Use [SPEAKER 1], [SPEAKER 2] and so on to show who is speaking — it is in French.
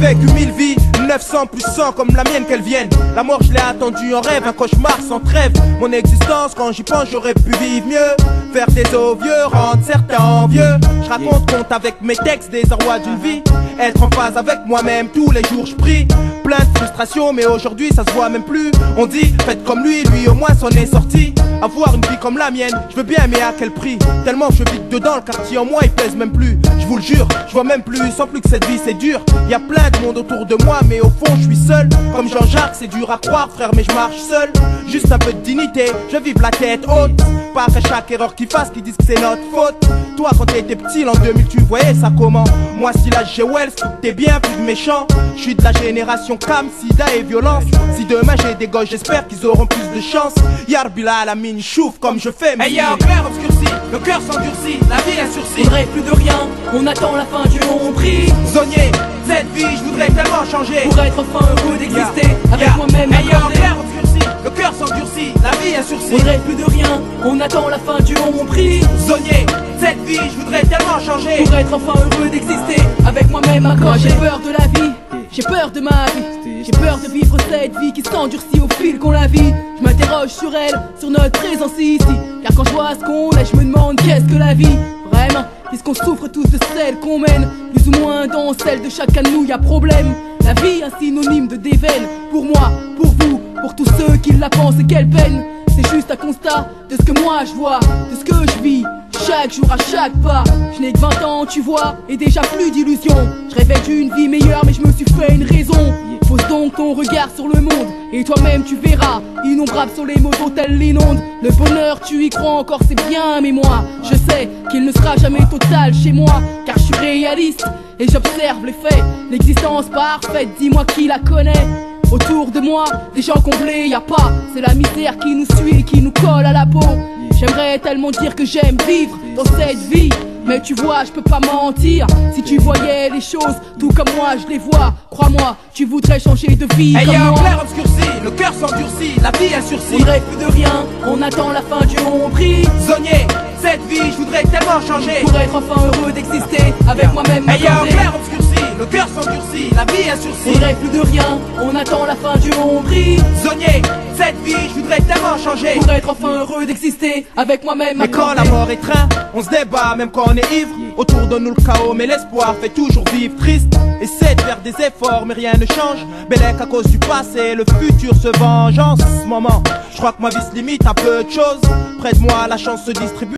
[SPEAKER 1] vécu 1000 vies, 900 plus 100 comme la mienne qu'elle vienne. La mort je l'ai attendue en rêve, un cauchemar sans trêve. Mon existence quand j'y pense j'aurais pu vivre mieux. Faire des os vieux, rendre certains envieux. Je raconte compte avec mes textes des arrois d'une vie. Être en phase avec moi-même tous les jours je prie. Plein de frustration mais aujourd'hui ça se voit même plus. On dit faites comme lui au moins s'en est sorti. Avoir une vie comme la mienne, je veux bien mais à quel prix? Tellement je vite dedans, le quartier en moi il pèse même plus. Je vous le jure, je vois même plus, sans plus que cette vie c'est dur. Y a plein de monde autour de moi mais au fond je suis seul. Comme Jean-Jacques c'est dur à croire frère mais je marche seul. Juste un peu de dignité, je vive la tête haute. Pas après chaque erreur qu'ils fassent qu'ils disent que c'est notre faute. Toi quand t'étais petit l'an 2000 tu voyais ça comment? Moi si là j'ai Wells, t'es bien plus méchant. Je suis de la génération Cam, Sida et violence. Si demain j'ai des gosses j'espère qu'ils auront plus de chance. Yarbila la mine chouffe comme je fais.
[SPEAKER 2] Hey y'a un clair obscurci, le cœur s'endurcit, la vie est sursis.
[SPEAKER 3] Faudrait plus de rien, on attend la fin du long prix.
[SPEAKER 1] Zonier, cette vie je voudrais tellement changer.
[SPEAKER 3] Pour être enfin heureux d'exister avec moi-même.
[SPEAKER 1] Hey y'a un clair obscurci, le cœur s'endurcit, la vie est sursis.
[SPEAKER 3] Faudrait plus de rien, on attend la fin du long prix.
[SPEAKER 1] Zonier, cette vie je voudrais tellement changer.
[SPEAKER 3] Pour être enfin heureux d'exister avec moi-même. Moi j'ai peur de la vie, j'ai peur de ma vie. J'ai peur de vivre cette vie qui s'endurcit au fil qu'on la vit. Je m'interroge sur elle, sur notre présence ici. Car quand je vois ce qu'on est, je me demande qu'est-ce que la vie vraiment, puisqu'on souffre tous de celle qu'on mène. Plus ou moins dans celle de chacun de nous y'a problème. La vie un synonyme de déveine. Pour moi, pour vous, pour tous ceux qui la pensent et quelle peine. C'est juste un constat de ce que moi je vois, de ce que je vis chaque jour à chaque pas. Je n'ai que 20 ans tu vois, et déjà plus d'illusions. Je rêvais d'une vie meilleure mais je me suis fait une raison. Pose donc ton regard sur le monde et toi-même tu verras. Innombrables sont les mots dont elle l'inonde. Le bonheur tu y crois encore c'est bien, mais moi je sais qu'il ne sera jamais total chez moi. Car je suis réaliste et j'observe les faits. L'existence parfaite, dis-moi qui la connaît. Autour de moi, des gens comblés, y a pas. C'est la misère qui nous suit et qui nous colle à la peau. J'aimerais tellement dire que j'aime vivre dans cette vie, mais tu vois, je peux pas mentir. Si tu voyais les choses tout comme moi je les vois, crois-moi, tu voudrais changer de vie
[SPEAKER 1] hey
[SPEAKER 3] comme
[SPEAKER 1] y'a
[SPEAKER 3] moi.
[SPEAKER 1] un clair obscurci, le cœur s'endurcit, la vie est sursis.
[SPEAKER 3] Faudrait plus de rien, on attend la fin du long prix.
[SPEAKER 1] Zonier, cette vie je voudrais tellement changer.
[SPEAKER 3] Pour être enfin heureux d'exister avec moi-même.
[SPEAKER 1] hey y'a un clair obscurci, le cœur s'endurcit, la vie est sursis.
[SPEAKER 3] Faudrait plus de rien, on attend la fin du long prix.
[SPEAKER 1] Zonier, cette vie je voudrais tellement changer.
[SPEAKER 3] Pour être enfin heureux d'exister avec moi-même.
[SPEAKER 1] Mais quand la mort étreint, on se débat même quand on est ivre. Autour de nous le chaos mais l'espoir fait toujours vivre triste. Essaie de faire des efforts mais rien ne change. Bellec à cause du passé, le futur se venge. En ce moment, je crois que ma vie se limite à peu de choses. Près de moi la chance se distribue.